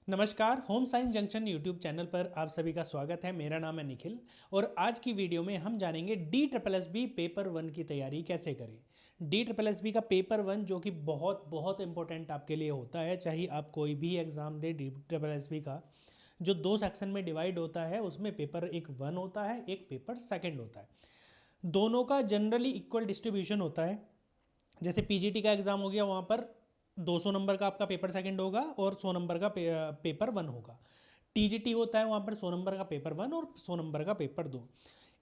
नमस्कार, home science junction YouTube channel पर आप सभी का स्वागत है। मेरा नाम है निखिल और आज की वीडियो में हम जानेंगे DSSB पेपर वन की तैयारी कैसे करें। DSSB का पेपर वन जो कि बहुत बहुत इंपॉर्टेंट आपके लिए होता है, चाहे आप कोई भी एग्ज़ाम दे। DSSB का जो 2 सेक्शन में डिवाइड होता है, उसमें पेपर एक 1 होता है, एक पेपर सेकेंड होता है। दोनों का जनरली इक्वल डिस्ट्रीब्यूशन होता है। जैसे पीजीटी का एग्ज़ाम हो गया, वहाँ पर 200 नंबर का आपका पेपर सेकंड होगा और 100 नंबर का पेपर वन होगा। टीजीटी होता है, वहाँ पर 100 नंबर का पेपर वन और 100 नंबर का पेपर दो।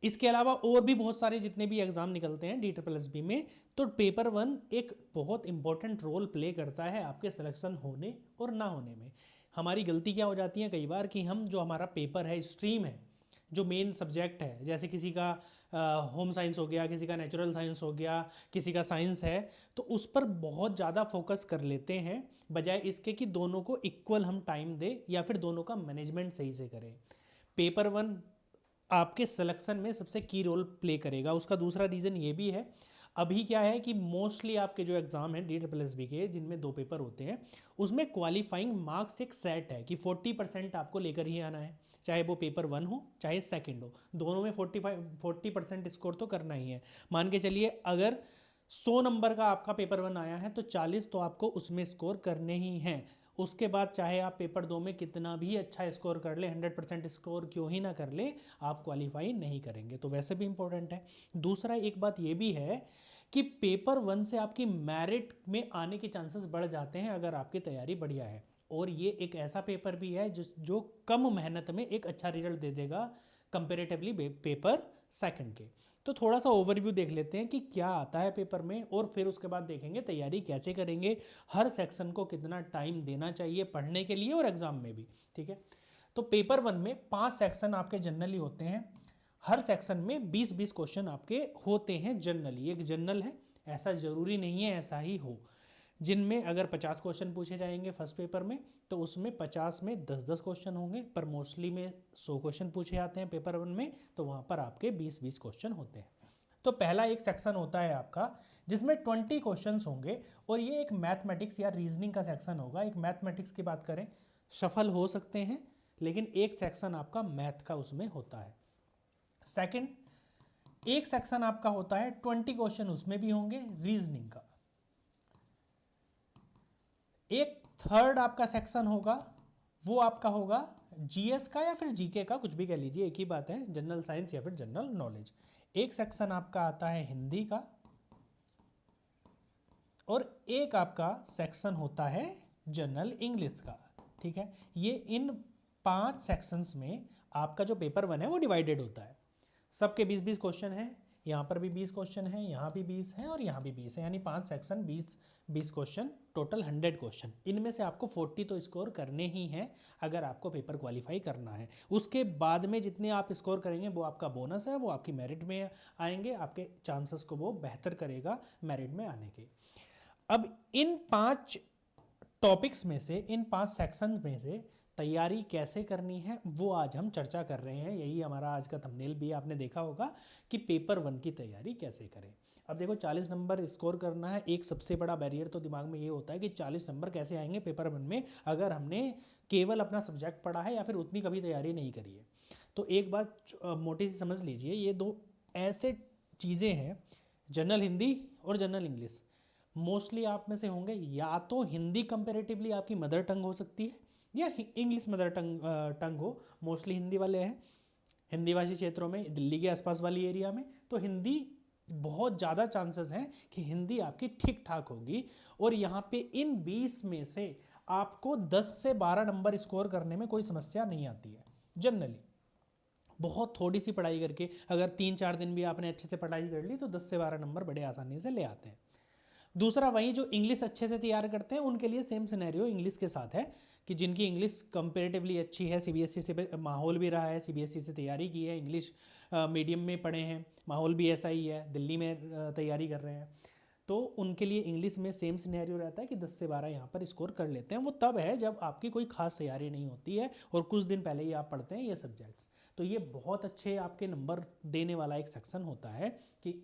इसके अलावा और भी बहुत सारे जितने भी एग्ज़ाम निकलते हैं DSSB में, तो पेपर वन एक बहुत इंपॉर्टेंट रोल प्ले करता है आपके सिलेक्शन होने और ना होने में। हमारी गलती क्या हो जाती है कई बार कि हम जो हमारा पेपर है, स्ट्रीम है, जो मेन सब्जेक्ट है, जैसे किसी का होम साइंस हो गया, किसी का नेचुरल साइंस हो गया, किसी का साइंस है, तो उस पर बहुत ज़्यादा फोकस कर लेते हैं बजाय इसके कि दोनों को इक्वल हम टाइम दें या फिर दोनों का मैनेजमेंट सही से करें। पेपर वन आपके सिलेक्शन में सबसे की रोल प्ले करेगा। उसका दूसरा रीज़न ये भी है, अभी क्या है कि मोस्टली आपके जो एग्ज़ाम हैं DSSB के, जिनमें 2 पेपर होते हैं, उसमें क्वालिफाइंग मार्क्स एक सेट है कि 40% आपको लेकर ही आना है, चाहे वो पेपर वन हो चाहे सेकंड हो। दोनों में 40% स्कोर तो करना ही है। मान के चलिए अगर 100 नंबर का आपका पेपर वन आया है तो 40 तो आपको उसमें स्कोर करने ही हैं। उसके बाद चाहे आप पेपर दो में कितना भी अच्छा स्कोर कर ले, 100% स्कोर क्यों ही ना कर ले, आप क्वालिफाई नहीं करेंगे। तो वैसे भी इंपॉर्टेंट है। दूसरा एक बात ये भी है कि पेपर वन से आपकी मेरिट में आने के चांसेस बढ़ जाते हैं अगर आपकी तैयारी बढ़िया है। और ये एक ऐसा पेपर भी है जो कम मेहनत में एक अच्छा रिजल्ट दे देगा कंपेरेटिवली पेपर सेकंड के। तो थोड़ा सा ओवरव्यू देख लेते हैं कि क्या आता है पेपर में, और फिर उसके बाद देखेंगे तैयारी कैसे करेंगे, हर सेक्शन को कितना टाइम देना चाहिए पढ़ने के लिए और एग्जाम में भी। ठीक है, तो पेपर वन में 5 सेक्शन आपके जनरली होते हैं। हर सेक्शन में 20-20 क्वेश्चन आपके होते हैं जनरली। एक जनरल है, ऐसा ज़रूरी नहीं है ऐसा ही हो। जिनमें अगर 50 क्वेश्चन पूछे जाएंगे फर्स्ट पेपर में, तो उसमें 50 में 10-10 क्वेश्चन होंगे, पर मोस्टली में 100 क्वेश्चन पूछे जाते हैं पेपर वन में, तो वहाँ पर आपके 20-20 क्वेश्चन होते हैं। तो पहला एक सेक्शन होता है आपका जिसमें 20 क्वेश्चंस होंगे, और ये एक मैथमेटिक्स या रीजनिंग का सेक्शन होगा। एक मैथमेटिक्स की बात करें, सफल हो सकते हैं, लेकिन एक सेक्शन आपका मैथ का उसमें होता है। सेकंड, एक सेक्शन आपका होता है 20 क्वेश्चन उसमें भी होंगे रीजनिंग का। एक थर्ड आपका सेक्शन होगा, वो आपका होगा जीएस का या फिर जीके का, कुछ भी कह लीजिए, एक ही बात है, जनरल साइंस या फिर जनरल नॉलेज। एक सेक्शन आपका आता है हिंदी का, और एक आपका सेक्शन होता है जनरल इंग्लिश का। ठीक है, ये इन 5 सेक्शंस में आपका जो पेपर वन है वो डिवाइडेड होता है। सबके 20-20 क्वेश्चन हैं, यहाँ पर भी 20 क्वेश्चन हैं, यहाँ भी 20 हैं और यहाँ भी 20 है, यानी 5 सेक्शन 20-20 क्वेश्चन, टोटल 100 क्वेश्चन। इनमें से आपको 40 तो स्कोर करने ही हैं अगर आपको पेपर क्वालिफाई करना है। उसके बाद में जितने आप स्कोर करेंगे वो आपका बोनस है, वो आपकी मेरिट में आएंगे, आपके चांसेस को वो बेहतर करेगा मेरिट में आने के। अब इन 5 टॉपिक्स में से, इन 5 सेक्शन में से तैयारी कैसे करनी है वो आज हम चर्चा कर रहे हैं। यही हमारा आज का थंबनेल भी आपने देखा होगा कि पेपर वन की तैयारी कैसे करें। अब देखो, 40 नंबर स्कोर करना है। एक सबसे बड़ा बैरियर तो दिमाग में ये होता है कि 40 नंबर कैसे आएंगे पेपर वन में अगर हमने केवल अपना सब्जेक्ट पढ़ा है या फिर उतनी कभी तैयारी नहीं करी है। तो एक बात मोटी सी समझ लीजिए, ये 2 ऐसे चीज़ें हैं, जनरल हिंदी और जनरल इंग्लिश। मोस्टली आप में से होंगे, या तो हिंदी कंपेरेटिवली आपकी मदर टंग हो सकती है या इंग्लिश मदर टंग हो। मोस्टली हिंदी वाले हैं, हिंदी भाषी क्षेत्रों में, दिल्ली के आसपास वाली एरिया में तो हिंदी बहुत ज़्यादा चांसेस हैं कि हिंदी आपकी ठीक ठाक होगी। और यहाँ पे इन 20 में से आपको 10 से 12 नंबर स्कोर करने में कोई समस्या नहीं आती है जनरली। बहुत थोड़ी सी पढ़ाई करके अगर 3-4 दिन भी आपने अच्छे से पढ़ाई कर ली तो 10 से 12 नंबर बड़े आसानी से ले आते हैं। दूसरा, वहीं जो इंग्लिश अच्छे से तैयार करते हैं उनके लिए सेम सिनेरियो इंग्लिश के साथ है कि जिनकी इंग्लिश कंपेरेटिवली अच्छी है, सीबीएसई से माहौल भी रहा है, सीबीएसई से तैयारी की है, इंग्लिश मीडियम में पढ़े हैं, माहौल भी ऐसा ही है, दिल्ली में तैयारी कर रहे हैं, तो उनके लिए इंग्लिश में सेम सिनेरियो रहता है कि 10 से 12 यहाँ पर स्कोर कर लेते हैं। वो तब है जब आपकी कोई खास तैयारी नहीं होती है और कुछ दिन पहले ही आप पढ़ते हैं ये सब्जेक्ट्स। तो ये बहुत अच्छे आपके नंबर देने वाला एक सेक्शन होता है कि,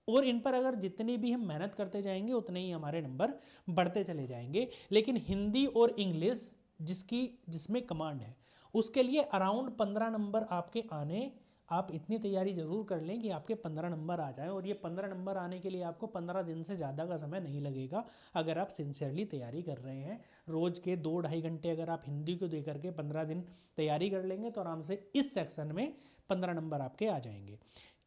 और इन पर अगर जितनी भी हम मेहनत करते जाएंगे उतने ही हमारे नंबर बढ़ते चले जाएंगे। लेकिन हिंदी और इंग्लिश जिसमें कमांड है, उसके लिए अराउंड 15 नंबर आपके आने, आप इतनी तैयारी ज़रूर कर लें कि आपके 15 नंबर आ जाएं। और ये 15 नंबर आने के लिए आपको 15 दिन से ज़्यादा का समय नहीं लगेगा अगर आप सिंसियरली तैयारी कर रहे हैं। रोज़ के 2-2.5 घंटे अगर आप हिंदी को दे करके 15 दिन तैयारी कर लेंगे तो आराम से इस सेक्शन में 15 नंबर आपके आ जाएंगे।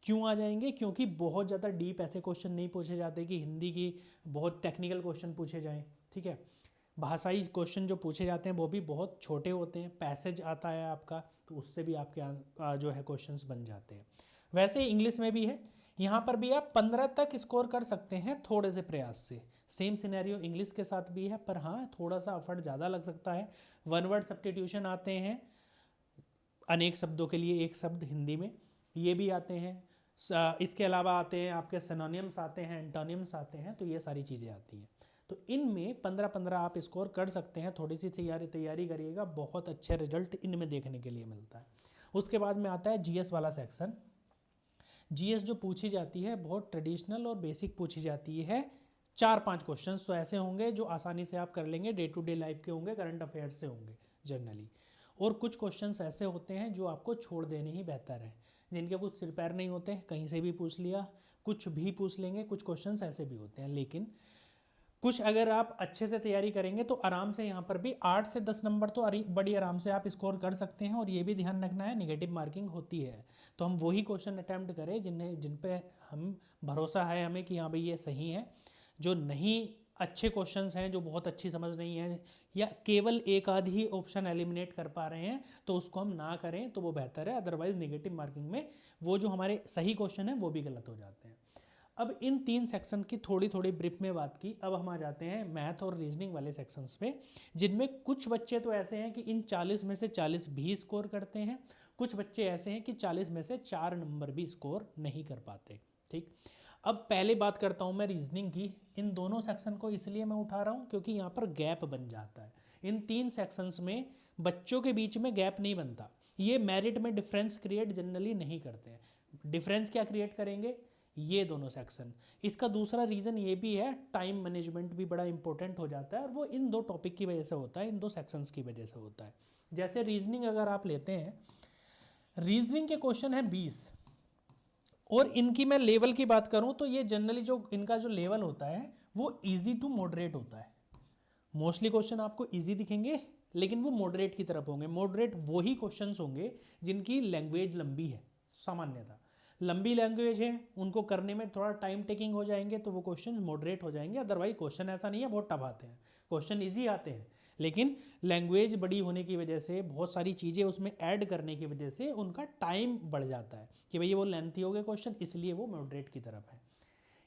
क्यों आ जाएंगे? क्योंकि बहुत ज़्यादा डीप ऐसे क्वेश्चन नहीं पूछे जाते कि हिंदी की बहुत टेक्निकल क्वेश्चन पूछे जाएँ, ठीक है। भाषाई क्वेश्चन जो पूछे जाते हैं वो भी बहुत छोटे होते हैं, पैसेज आता है आपका, तो उससे भी आपके जो है क्वेश्चंस बन जाते हैं। वैसे इंग्लिश में भी है, यहाँ पर भी आप 15 तक स्कोर कर सकते हैं थोड़े से प्रयास से। सेम सिनेरियो इंग्लिश के साथ भी है, पर हाँ थोड़ा सा एफर्ट ज़्यादा लग सकता है। वन वर्ड सब्स्टिट्यूशन आते हैं, अनेक शब्दों के लिए एक शब्द हिंदी में, ये भी आते हैं। इसके अलावा आते हैं आपके सिनोनिम्स आते हैं, एंटोनिम्स आते हैं, तो ये सारी चीज़ें आती हैं। तो इनमें 15-15 आप स्कोर कर सकते हैं। थोड़ी सी तैयारी करिएगा, बहुत अच्छे रिजल्ट इनमें देखने के लिए मिलता है। उसके बाद में आता है जीएस वाला सेक्शन। जीएस जो पूछी जाती है बहुत ट्रेडिशनल और बेसिक पूछी जाती है। 4-5 क्वेश्चंस तो ऐसे होंगे जो आसानी से आप कर लेंगे, डे टू डे लाइफ के होंगे, करंट अफेयर्स से होंगे जनरली। और कुछ क्वेश्चंस ऐसे होते हैं जो आपको छोड़ देने ही बेहतर है, जिनके कुछ सिर पैर नहीं होते, कहीं से भी पूछ लिया, कुछ भी पूछ लेंगे। कुछ क्वेश्चंस ऐसे भी होते हैं, लेकिन कुछ अगर आप अच्छे से तैयारी करेंगे तो आराम से यहाँ पर भी 8 से 10 नंबर तो बड़ी आराम से आप स्कोर कर सकते हैं। और ये भी ध्यान रखना है, नेगेटिव मार्किंग होती है, तो हम वही क्वेश्चन अटैम्प्ट करें जिन पे हम भरोसा है हमें कि हाँ भाई ये सही है। जो नहीं अच्छे क्वेश्चंस हैं, जो बहुत अच्छी समझ नहीं है, या केवल एक आध ही ऑप्शन एलिमिनेट कर पा रहे हैं, तो उसको हम ना करें तो वो बेहतर है। अदरवाइज नेगेटिव मार्किंग में वो जो हमारे सही क्वेश्चन हैं वो भी गलत हो जाते हैं। अब इन 3 सेक्शन की थोड़ी थोड़ी ब्रीफ में बात की, अब हम आ जाते हैं मैथ और रीजनिंग वाले सेक्शंस पे, जिनमें कुछ बच्चे तो ऐसे हैं कि इन 40 में से 40 भी स्कोर करते हैं, कुछ बच्चे ऐसे हैं कि 40 में से 4 नंबर भी स्कोर नहीं कर पाते, ठीक। अब पहले बात करता हूँ मैं रीजनिंग की। इन दोनों सेक्शन को इसलिए मैं उठा रहा हूँ क्योंकि यहाँ पर गैप बन जाता है। इन 3 सेक्शंस में बच्चों के बीच में गैप नहीं बनता, ये मेरिट में डिफरेंस क्रिएट जनरली नहीं करते हैं। डिफरेंस क्या क्रिएट करेंगे? ये दोनों सेक्शन। इसका दूसरा रीज़न ये भी है, टाइम मैनेजमेंट भी बड़ा इंपॉर्टेंट हो जाता है, और वो इन 2 टॉपिक की वजह से होता है, इन 2 सेक्शंस की वजह से होता है। जैसे रीजनिंग अगर आप लेते हैं, रीजनिंग के क्वेश्चन है 20, और इनकी मैं लेवल की बात करूं तो ये जनरली जो इनका जो लेवल होता है वो इजी टू मॉडरेट होता है। मोस्टली क्वेश्चन आपको इजी दिखेंगे, लेकिन वो मॉडरेट की तरफ होंगे। मॉडरेट वही क्वेश्चंस होंगे जिनकी लैंग्वेज लंबी है, सामान्यतः लंबी लैंग्वेज है, उनको करने में थोड़ा टाइम टेकिंग हो जाएंगे, तो वो क्वेश्चन मॉडरेट हो जाएंगे। अदरवाइज क्वेश्चन ऐसा नहीं है बहुत टफ आते हैं, क्वेश्चन इजी आते हैं, लेकिन लैंग्वेज बड़ी होने की वजह से, बहुत सारी चीज़ें उसमें ऐड करने की वजह से उनका टाइम बढ़ जाता है कि भैया वो लेंथी हो गए क्वेश्चन, इसलिए वो मॉडरेट की तरफ है।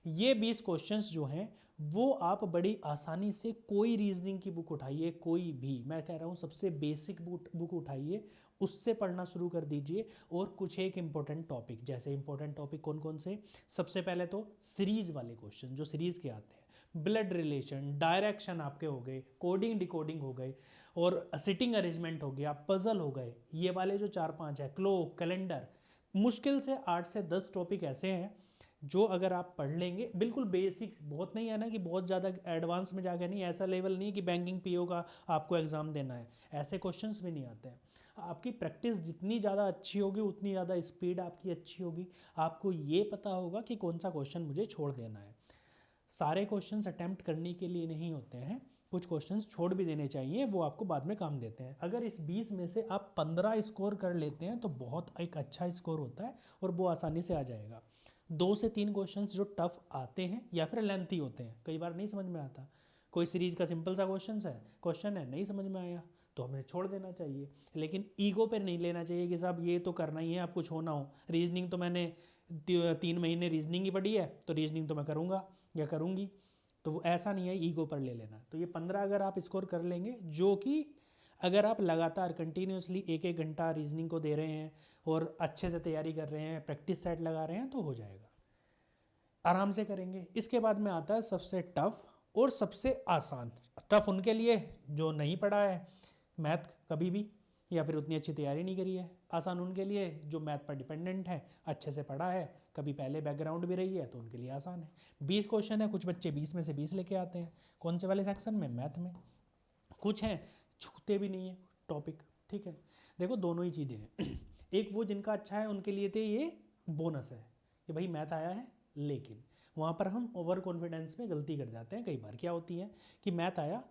ये 20 क्वेश्चंस जो हैं वो आप बड़ी आसानी से, कोई रीजनिंग की बुक उठाइए, कोई भी, मैं कह रहा हूँ सबसे बेसिक बुक उठाइए, उससे पढ़ना शुरू कर दीजिए। और कुछ एक इंपॉर्टेंट टॉपिक, जैसे इंपॉर्टेंट टॉपिक कौन कौन से, सबसे पहले तो सीरीज वाले क्वेश्चन जो सीरीज के आते हैं, ब्लड रिलेशन, डायरेक्शन आपके हो गए, कोडिंग डिकोडिंग हो गए, और सिटिंग अरेंजमेंट हो गया, पजल हो गए, ये वाले जो 4-5 है, क्लॉक, कैलेंडर, मुश्किल से 8 से 10 टॉपिक ऐसे हैं जो अगर आप पढ़ लेंगे, बिल्कुल बेसिक्स, बहुत नहीं है ना कि बहुत ज़्यादा एडवांस में जाके, नहीं, ऐसा लेवल नहीं कि बैंकिंग पीओ का आपको एग्ज़ाम देना है, ऐसे क्वेश्चंस भी नहीं आते हैं। आपकी प्रैक्टिस जितनी ज़्यादा अच्छी होगी उतनी ज़्यादा स्पीड आपकी अच्छी होगी, आपको ये पता होगा कि कौन सा क्वेश्चन मुझे छोड़ देना है। सारे क्वेश्चंस अटैम्प्ट करने के लिए नहीं होते हैं, कुछ क्वेश्चंस छोड़ भी देने चाहिए, वो आपको बाद में काम देते हैं। अगर इस 20 में से आप 15 स्कोर कर लेते हैं तो बहुत एक अच्छा स्कोर होता है, और वो आसानी से आ जाएगा। 2 से 3 क्वेश्चंस जो टफ आते हैं या फिर लेंथी होते हैं, कई बार नहीं समझ में आता, कोई सीरीज का सिंपल सा क्वेश्चन है नहीं समझ में आया तो हमें छोड़ देना चाहिए, लेकिन ईगो पर नहीं लेना चाहिए कि साहब ये तो करना ही है, आप कुछ होना हो, रीजनिंग तो मैंने 3 महीने रीजनिंग ही पढ़ी है तो रीजनिंग तो मैं करूँगा या करूँगी, तो वो ऐसा नहीं है, ईगो पर ले लेना। तो ये 15 अगर आप स्कोर कर लेंगे, जो कि अगर आप लगातार कंटिन्यूसली 1-1 घंटा रीजनिंग को दे रहे हैं और अच्छे से तैयारी कर रहे हैं, प्रैक्टिस सेट लगा रहे हैं, तो हो जाएगा, आराम से करेंगे। इसके बाद में आता है सबसे टफ और सबसे आसान। टफ उनके लिए जो नहीं पढ़ा है मैथ कभी भी, या फिर उतनी अच्छी तैयारी नहीं करी है। आसान उनके लिए जो मैथ पर डिपेंडेंट है, अच्छे से पढ़ा है, कभी पहले बैकग्राउंड भी रही है, तो उनके लिए आसान है। 20 क्वेश्चन है, कुछ बच्चे 20 में से 20 लेके आते हैं, कौन से वाले सेक्शन में, मैथ में। कुछ हैं छूते भी नहीं है टॉपिक, ठीक है। देखो दोनों ही चीज़ें हैं एक वो जिनका अच्छा है उनके लिए तो ये बोनस है कि भाई मैथ आया है, लेकिन वहाँ पर हम ओवर कॉन्फिडेंस में गलती कर जाते हैं। कई बार क्या होती है कि मैथ आया,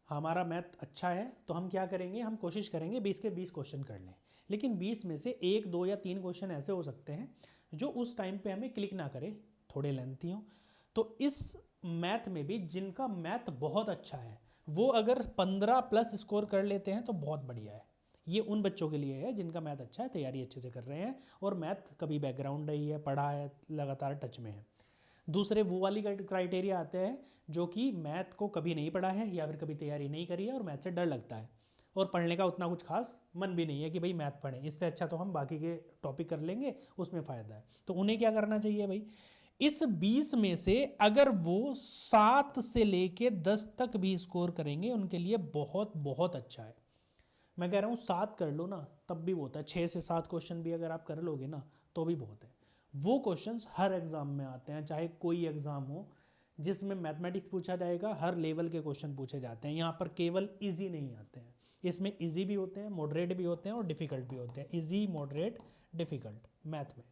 हमारा मैथ अच्छा है, तो हम क्या करेंगे, हम कोशिश करेंगे 20 के 20 क्वेश्चन कर लें, लेकिन 20 में से 1, 2 या 3 क्वेश्चन ऐसे हो सकते हैं जो उस टाइम पे हमें क्लिक ना करे, थोड़े लेंथी हों। तो इस मैथ में भी जिनका मैथ बहुत अच्छा है वो अगर 15 प्लस स्कोर कर लेते हैं तो बहुत बढ़िया है। ये उन बच्चों के लिए है जिनका मैथ अच्छा है, तैयारी अच्छे से कर रहे हैं और मैथ कभी बैकग्राउंड रही है, पढ़ा है, लगातार टच में है। दूसरे वो वाली क्राइटेरिया आते हैं जो कि मैथ को कभी नहीं पढ़ा है या फिर कभी तैयारी नहीं करी है और मैथ से डर लगता है और पढ़ने का उतना कुछ खास मन भी नहीं है कि भाई मैथ पढ़ें, इससे अच्छा तो हम बाकी के टॉपिक कर लेंगे, उसमें फ़ायदा है। तो उन्हें क्या करना चाहिए भाई, इस 20 में से अगर वो 7 से लेके 10 तक भी स्कोर करेंगे उनके लिए बहुत बहुत अच्छा है। मैं कह रहा हूँ 7 कर लो ना तब भी बहुत है, 6 से 7 क्वेश्चन भी अगर आप कर लोगे ना तो भी बहुत है। वो क्वेश्चंस हर एग्ज़ाम में आते हैं, चाहे कोई एग्ज़ाम हो जिसमें मैथमेटिक्स पूछा जाएगा, हर लेवल के क्वेश्चन पूछे जाते हैं। यहाँ पर केवल इजी नहीं आते हैं, इसमें इजी भी होते हैं, मॉडरेट भी होते हैं और डिफ़िकल्ट भी होते हैं। इजी, मॉडरेट, डिफ़िकल्ट मैथ में।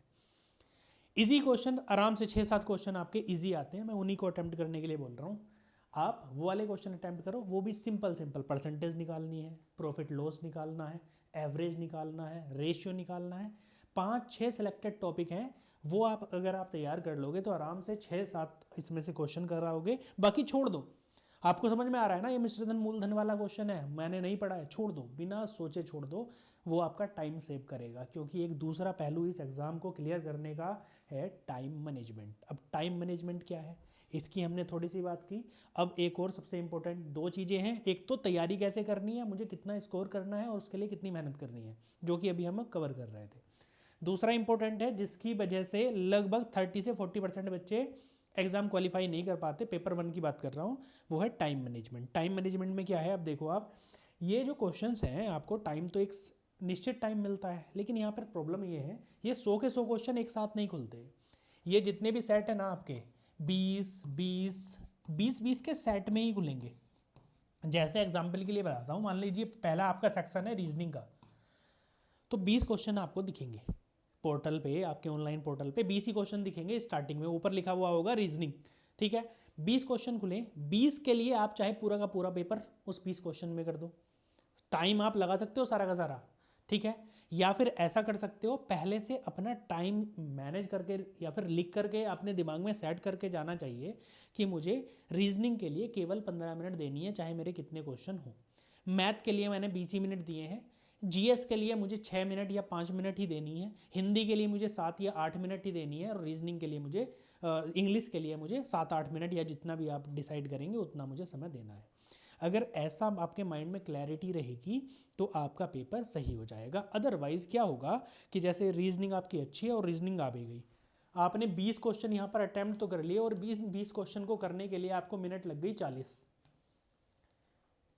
इजी क्वेश्चन आराम से 6-7 क्वेश्चन आपके इजी आते हैं, मैं उन्हीं को अटैम्प्ट करने के लिए बोल रहा हूँ। आप वो वाले क्वेश्चन अटैम्प्ट करो, वो भी सिंपल सिंपल परसेंटेज निकालनी है, प्रॉफिट लॉस निकालना है, एवरेज निकालना है, रेशियो निकालना है। 5-6 सिलेक्टेड टॉपिक हैं, वो आप अगर आप तैयार कर लोगे तो आराम से 6-7 इसमें से क्वेश्चन कराओगे, बाकी छोड़ दो। आपको समझ में आ रहा है ना, ये मिश्रधन मूलधन वाला क्वेश्चन है, मैंने नहीं पढ़ा है, छोड़ दो, बिना सोचे छोड़ दो। वो आपका टाइम सेव करेगा, क्योंकि एक दूसरा पहलू इस एग्ज़ाम को क्लियर करने का है टाइम मैनेजमेंट। अब टाइम मैनेजमेंट क्या है इसकी हमने थोड़ी सी बात की। अब एक और सबसे इंपॉर्टेंट 2 चीज़ें हैं, एक तो तैयारी कैसे करनी है, मुझे कितना स्कोर करना है और उसके लिए कितनी मेहनत करनी है, जो कि अभी हम कवर कर रहे थे। दूसरा इंपॉर्टेंट है जिसकी वजह से लगभग 30 से 40% बच्चे एग्जाम क्वालिफाई नहीं कर पाते, पेपर 1 की बात कर रहा हूँ, वो है टाइम मैनेजमेंट। टाइम मैनेजमेंट में क्या है, अब देखो आप, ये जो क्वेश्चंस हैं आपको टाइम तो एक निश्चित टाइम मिलता है, लेकिन यहाँ पर प्रॉब्लम ये है, ये 100 के 100 क्वेश्चन एक साथ नहीं खुलते। ये जितने भी सेट है ना आपके 20-20 के सेट में ही खुलेंगे। जैसे एग्जाम्पल के लिए बताता हूँ, मान लीजिए पहला आपका सेक्शन है रीजनिंग का, तो 20 क्वेश्चन आपको दिखेंगे पोर्टल पे, आपके ऑनलाइन पोर्टल पे 20 ही क्वेश्चन दिखेंगे स्टार्टिंग में, ऊपर लिखा हुआ होगा रीजनिंग, ठीक है। 20 क्वेश्चन खुले, 20 के लिए आप चाहे पूरा का पूरा पेपर उस 20 क्वेश्चन में कर दो, टाइम आप लगा सकते हो सारा का सारा, ठीक है। या फिर ऐसा कर सकते हो, पहले से अपना टाइम मैनेज करके या फिर लिख करके अपने दिमाग में सेट करके जाना चाहिए कि मुझे रीजनिंग के लिए केवल 15 मिनट देनी है, चाहे मेरे कितने क्वेश्चन हो। मैथ के लिए मैंने 20 मिनट दिए हैं, जीएस के लिए मुझे 6 मिनट या 5 मिनट ही देनी है, हिंदी के लिए मुझे 7 या 8 मिनट ही देनी है और रीजनिंग के लिए मुझे इंग्लिश के लिए मुझे 7-8 मिनट या जितना भी आप डिसाइड करेंगे उतना मुझे समय देना है। अगर ऐसा आपके माइंड में क्लैरिटी रहेगी तो आपका पेपर सही हो जाएगा। अदरवाइज़ क्या होगा कि जैसे रीजनिंग आपकी अच्छी है और रीजनिंग आ भी गई, आपने 20 क्वेश्चन यहाँ पर अटैम्प्ट तो कर लिए और 20 क्वेश्चन को करने के लिए आपको मिनट लग गई 40,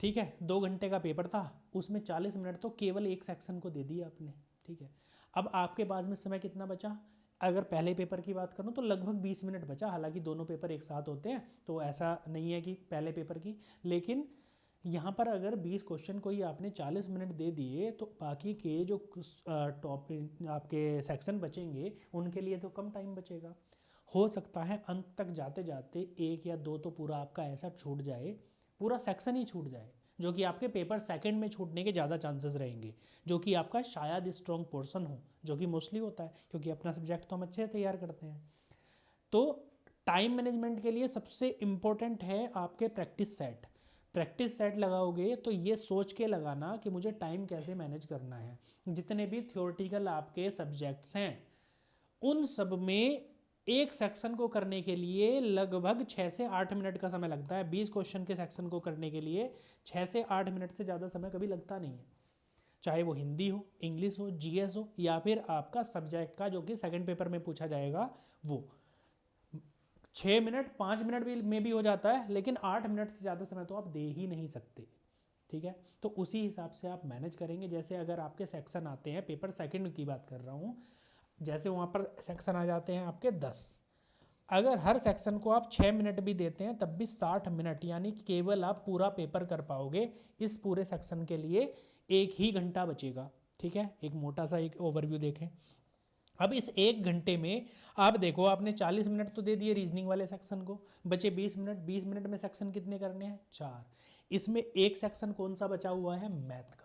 ठीक है। 2 घंटे का पेपर था, उसमें 40 मिनट तो केवल एक सेक्शन को दे दिया आपने, ठीक है। अब आपके पास में समय कितना बचा, अगर पहले पेपर की बात करूं तो लगभग 20 मिनट बचा, हालांकि दोनों पेपर एक साथ होते हैं तो ऐसा नहीं है कि पहले पेपर की, लेकिन यहाँ पर अगर 20 क्वेश्चन को ही आपने 40 मिनट दे दिए तो बाकी के जो टॉप आपके सेक्शन बचेंगे उनके लिए तो कम टाइम बचेगा। हो सकता है अंत तक जाते जाते 1 या 2 तो पूरा आपका ऐसा छूट जाए, पूरा सेक्शन ही छूट जाए, जो कि आपके पेपर सेकंड में छूटने के ज़्यादा चांसेस रहेंगे, जो कि आपका शायद स्ट्रॉन्ग पोर्शन हो, जो कि मोस्टली होता है क्योंकि अपना सब्जेक्ट तो हम अच्छे से तैयार करते हैं। तो टाइम मैनेजमेंट के लिए सबसे इम्पोर्टेंट है आपके प्रैक्टिस सेट। प्रैक्टिस सेट लगाओगे तो ये सोच के लगाना कि मुझे टाइम कैसे मैनेज करना है। जितने भी थियोरेटिकल आपके सब्जेक्ट्स हैं उन सब में एक सेक्शन को करने के लिए लगभग 6 से 8 मिनट का समय लगता है। 20 क्वेश्चन के सेक्शन को करने के लिए 6 से 8 मिनट से ज़्यादा समय कभी लगता नहीं है, चाहे वो हिंदी हो, इंग्लिश हो, जीएस हो या फिर आपका सब्जेक्ट का जो कि सेकंड पेपर में पूछा जाएगा वो। 6 मिनट 5 मिनट में भी हो जाता है, लेकिन 8 मिनट से ज़्यादा समय तो आप दे ही नहीं सकते, ठीक है। तो उसी हिसाब से आप मैनेज करेंगे। जैसे अगर आपके सेक्शन आते हैं, पेपर सेकंड की बात कर रहा हूँ, जैसे वहाँ पर सेक्शन आ जाते हैं आपके 10, अगर हर सेक्शन को आप 6 मिनट भी देते हैं तब भी 60 मिनट, यानी कि केवल आप पूरा पेपर कर पाओगे। इस पूरे सेक्शन के लिए 1 ही घंटा बचेगा। ठीक है, एक मोटा सा एक ओवरव्यू देखें। अब इस 1 घंटे में आप देखो, आपने 40 मिनट तो दे दिए रीजनिंग वाले सेक्शन को, बचे 20 मिनट। 20 मिनट में सेक्शन कितने करने हैं? 4। इसमें एक सेक्शन कौन सा बचा हुआ है? मैथ का।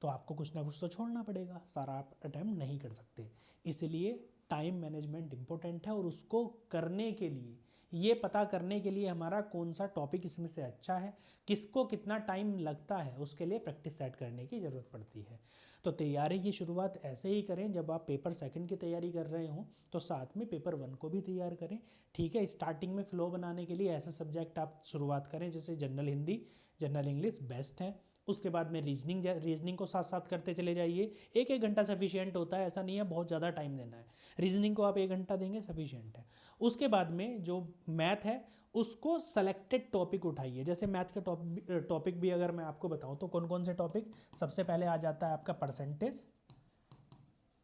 तो आपको कुछ ना कुछ तो छोड़ना पड़ेगा, सारा आप अटैम्प्ट नहीं कर सकते। इसलिए टाइम मैनेजमेंट इंपॉर्टेंट है, और उसको करने के लिए, ये पता करने के लिए हमारा कौन सा टॉपिक इसमें से अच्छा है, किसको कितना टाइम लगता है, उसके लिए प्रैक्टिस सेट करने की ज़रूरत पड़ती है। तो तैयारी की शुरुआत ऐसे ही करें, जब आप पेपर सेकंड की तैयारी कर रहे हों तो साथ में पेपर 1 को भी तैयार करें। ठीक है, स्टार्टिंग में फ्लो बनाने के लिए ऐसे सब्जेक्ट आप शुरुआत करें जैसे general Hindi, general English best हैं। उसके बाद में रीजनिंग को साथ साथ करते चले जाइए। 1-1 घंटा सफिशिएंट होता है, ऐसा नहीं है बहुत ज़्यादा टाइम देना है। रीजनिंग को आप 1 घंटा देंगे सफिशिएंट है। उसके बाद में जो मैथ है उसको सेलेक्टेड टॉपिक उठाइए। जैसे मैथ के टॉपिक भी अगर मैं आपको बताऊं तो कौन कौन से टॉपिक, सबसे पहले आ जाता है आपका परसेंटेज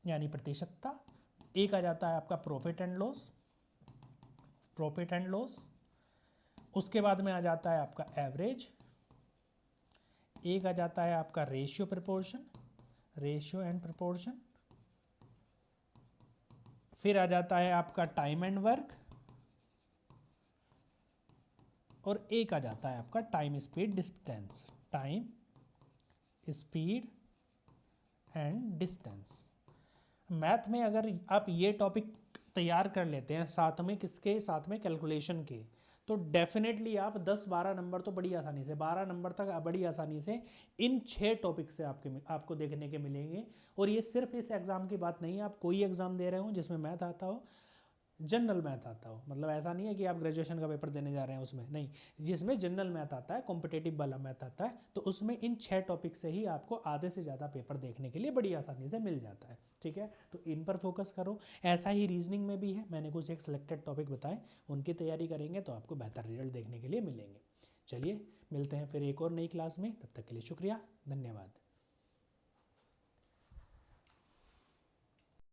यानी प्रतिशतता, एक आ जाता है आपका प्रॉफिट एंड लॉस, उसके बाद में आ जाता है आपका एवरेज, एक आ जाता है आपका रेशियो एंड प्रपोर्शन, फिर आ जाता है आपका टाइम एंड वर्क, और एक आ जाता है आपका time speed and distance. Math में अगर आप ये टॉपिक तैयार कर लेते हैं साथ में किसके, साथ में कैलकुलेशन के, तो डेफिनेटली आप 10-12 नंबर तो बड़ी आसानी से, 12 नंबर तक बड़ी आसानी से इन 6 टॉपिक से आपको देखने के मिलेंगे। और ये सिर्फ इस एग्ज़ाम की बात नहीं है, आप कोई एग्ज़ाम दे रहे हो जिसमें मैथ आता हो, जनरल मैथ आता हो, मतलब ऐसा नहीं है कि आप ग्रेजुएशन का पेपर देने जा रहे हैं उसमें, नहीं, जिसमें जनरल मैथ आता है, कॉम्पिटेटिव वाला मैथ आता है, तो उसमें इन 6 टॉपिक से ही आपको आधे से ज़्यादा पेपर देखने के लिए बड़ी आसानी से मिल जाता है। ठीक है, तो इन पर फोकस करो। ऐसा ही रीजनिंग में भी है, मैंने कुछ एक सिलेक्टेड टॉपिक बताए, उनकी तैयारी करेंगे तो आपको बेहतर रिजल्ट देखने के लिए मिलेंगे। चलिए मिलते हैं फिर एक और नई क्लास में, तब तक के लिए शुक्रिया, धन्यवाद।